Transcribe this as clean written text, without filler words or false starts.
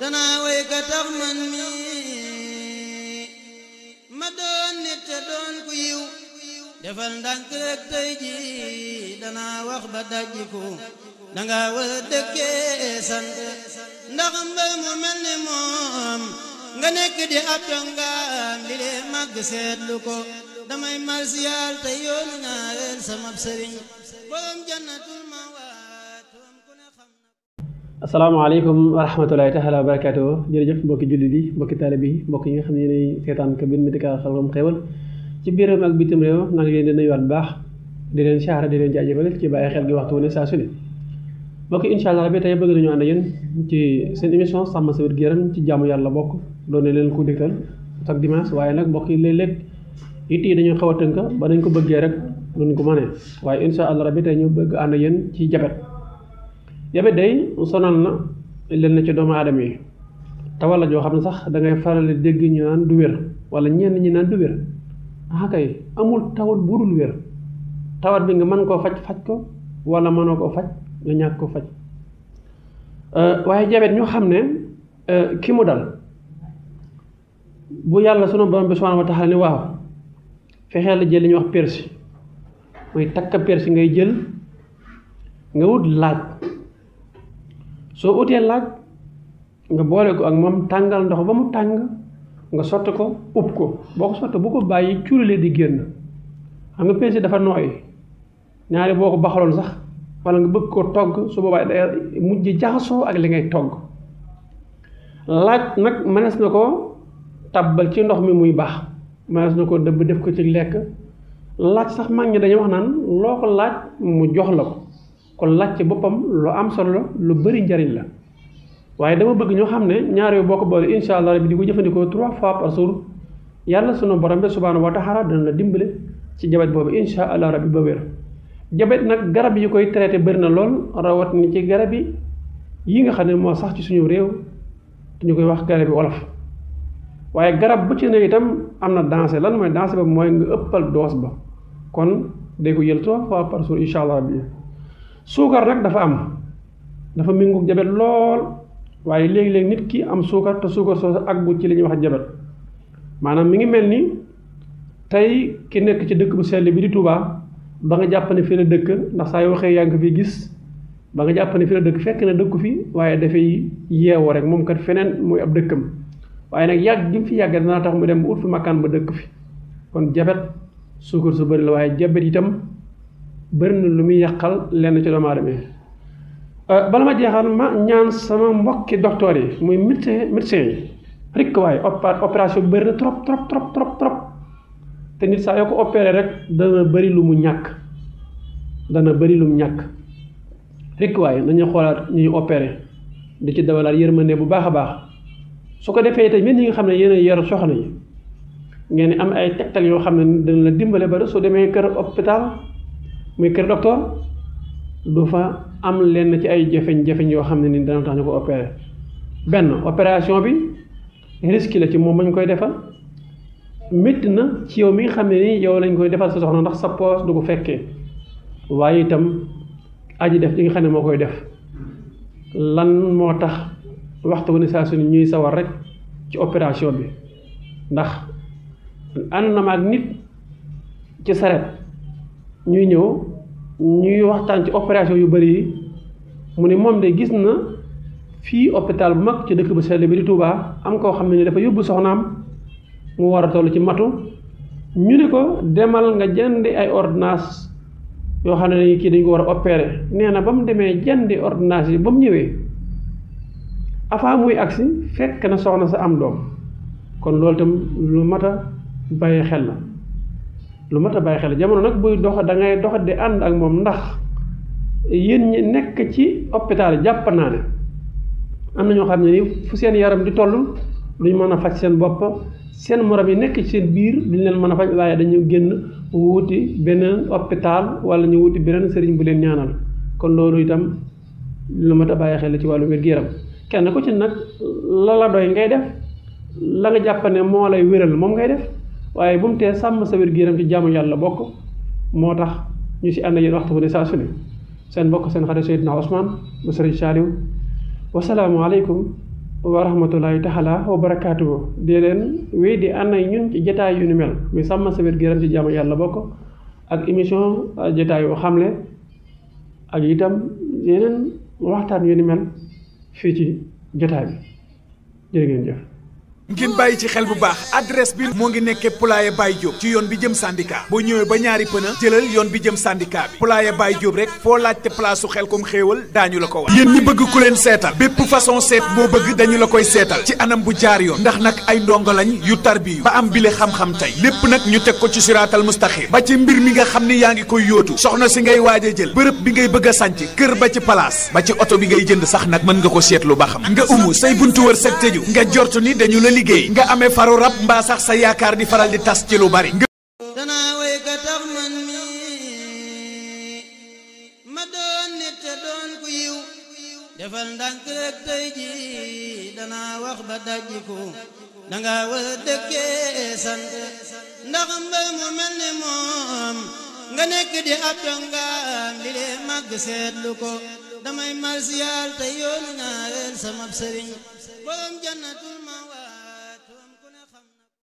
danaa way ka tax man mi ma doon nit te doon ku yiw defal ndànk rek tey ji danaa wax ba dajjiku danga war dëkkee sant ndax mbër mu mel ni moom nga nekk di ab dongaam di lee màgg seetlu ko damay marsiyaal te yoonu ñaareel sama sëriñ borom jannatul ma'waa ku ne xam na. asalaamaaleykum wa rahmatulahi taala wa barakaatuh jërëjëf mbokki jullit yi mbokki taalibe yi mbokk yi nga xam ne yéenay seetaan Kabir Médical Xelcom xéewal ci biir réew mi ak bitim réew na ngi leen di nuyuwaat bu baax di leen siyaare di leen jaajëfal ci bàyyi xel gi waxtu wu ne saa su ne mbokk incha allah rabbi tey bëgg nañu ànd yéen ci seen émission sàmm sa wér gu yaram ci jaamu yàlla bokk doon na leen ko dégtal chaque dimanche waaye nag mbokk yi léeg-léeg it yi dañoo xaw a tënk ba nañ ko bëggee rek duñ ko mënee waaye incha allah rabbi tey ñu bëgg ànd yéen ci jabet day sonal na leen na ci doomu aadama yi tawal la joo xam ne sax da ngay faral di dégg ñu naan du wér wala ñenn ñi naan du wér kay amul tawat bu dul wér tawat bi nga mën koo faj ko wala mënoo koo faj nga ñàkk ko faj waaye jabet ñu xam ne ki mu dal bu yàlla sunu borom bi subhanahu wa taala ni waaw fexeel la jël li ñuy wax persi mooy takka persi ngay jël nga wut laaj soo utee laaj nga boole ko ak moom tàngal ndox ba mu tàng nga sotti ko upp ko boo ko sotti bu ko bàyyi cuuralee di génn xam nga persi dafa nooy ñaari boo ko baxaloon sax wala nga bëgg ko togg su boobaa day mujj jaxasoo ak li ngay togg laaj nag mënees na ko tabbal ci ndox mi muy baax mënees na ko dëbb def ko ci lekk laaj sax mag ñi dañuy wax naan loo ko laaj mu jox la ko kon laaj ci boppam lu am solo la lu bari njariñ la waaye dama bëgg ñoo xam ne ñaar yooyu boo ko boole insha allah rabbi di ko jëfandikoo 3 fois par jour yàlla sunu borom bi subhanahu wa taala dana la dimbale ci jabet boobu insha allah rabbi ba wér jabet nag garab yi koy traité bëri na lool rawat ni ci garab yi nga xam ne moo sax ci suñu réew te ñu koy wax garab yi wolof waaye garab bu ci ne itam am na dansé lan mooy dansé ba mooy nga ëppal dose ba kon day ko jël 3 fois par jour insha allah rabbi suukar nag dafa méngoog jabet lool waaye léegi-léegi nit ki am suukar te suukar soosu ak bu ci li ñuy wax jabet maanaam mi ngi mel ni tey ki nekk ci dëkk bu sell bi di Touba ba nga jàpp ne fi la dëkk ndax saa yoo waxee yaa ngi ko fi gis ba nga jàpp ne fi la dëkk fekk na dëkku fi waaye dafay yeewu rek moom kat feneen muy ab dëkkam waaye nag yàgg gi mu fi yàgg dana tax mu dem ba ut fi makkaan ba dëkk fi kon jabet suukar su bëri la waaye jabet itam bëri na lu muy yàqal lenn ci doomu aadama bala ma jeexal ma ñaan sama mbokki docteur yi muy médecin yi rek waaye opération bëri na trop te nit saa yoo ko opéré rek dana bëri lu mu ñàkk rek waaye nañu xoolaat ñuy opéré di ci dawalaat yërmande bu baax a baax su ko defee tey ñi nga xam ne yéen a yor soxna yi ngeen am ay tegtal yoo xam ne dana la dimbale ba soo demee kër hôpital muy kër docteur du fa am lenn ci ay jafeñ yoo xam ne ni dana tax ñu ko opéré benn opération bi risque la ci moom mañ koy defal métti na ci yow mi nga xam ne ni yow lañ koy defal sa soxna ndax sa poos du ko fekkee waaye itam aji def li nga xam ne moo koy def lan moo tax waxtu wu ne saa su ne ñuy sawar rek ci opération bi ndax ànd na ma ak nit ci saret ñuy ñëw ñuy waxtaan ci opération yu bari yi mu ne moom de gis na fii hôpital bu mag ci dëkk bu sell bi di Touba am koo xam ne ni dafa yóbbu soxnaam mu war a toll ci matu ñu ne ko demal nga jëndi ay ordonnance yoo xam ne kii dañ ko war a opéré nee na ba mu demee jëndi ordonnance yi ba mu ñëwee avant muy agsi fekk na soxna sa am doom kon loolu itam lu mat a bàyyi xel la jamono nag buy dox da ngay dox di ànd ak moom ndax yéen ñi nekk ci hôpital jàpp naa ne am na ñoo xam ne ni fu seen yaram di toll duñ mën a faj seen bopp seen morom yi nekk ci seen biir duñ leen mën a faj waaye dañu génn wuti beneen hôpital wala ñu wuti beneen sëriñ bu leen ñaanal kon loolu itam lu mat a bàyyi xel la ci wàllu wér-gu-yaram kenn ku ci nag la doy ngay def la nga jàpp ne moo lay wéral moom ngay def waaye bu mu tee sàmm sa wér-gu-yaram ci jaamu yàlla bokk moo tax ñu si ànd yéen waxtu bu ne saa su ne seen mbokk seen xarit Seydina Ousmane bu Sëriñ Saliou wasalaamu aleykum wa rahmatulahi taala wa barakaatuhu di leen wéy di ànd ak ñun ci jotaay yu ni mel muy sàmm sa wér gu yaram ci jaamu yàlla bokk ak émission jotaay yu xamle ak itam yeneen waxtaan yu ni mel fii ci jotaay bi jërë ngeen jëf. ngeen bàyyi ci xel bu baax adresse bi moo ngi nekkee Poulailler Baye Diop ci yoon bi jëm syndicat boo ñëwee ba ñaari pëna jëlal yoon bi jëm syndicat bi Poulailler Baye Diop rek foo laajte place su Xelcom xéewal daañu la ko wax. yéen ñi bëgg ku leen seetal bépp façon seet boo bëgg dañu la koy seetal ci anam bu jaar yoon ndax nag ay ndongo lañ yu tarbiyu ba am bile xam-xam tey lépp nag ñu teg ko ci siraatal mustaqim ba ci mbir mi nga xam ni yaa ngi koy yóotu soxna si ngay waaj a jël bërëb bi ngay bëgg a sànc kër ba ci place ba ci oto bi ngay jënd sax nag mën nga ko seetlu ba xam nga umu say buntu wër sag tëju nga jortu ni dañu la liggéey nga amee faru rab mbaa sax sa yaakaar di faral di tas ci lu bari danaa way ka tax man mi ma doon nit te doon ku yiw defal ndànk rek tey ji danaa wax ba dajjiku danga war a dëkkee sant ndax mbër mu mel ni moom nga nekk di ab jongaam li lee màgg seetlu ko damay marsiyaal te yoonu ñaareel sama sëriñ borom jannatul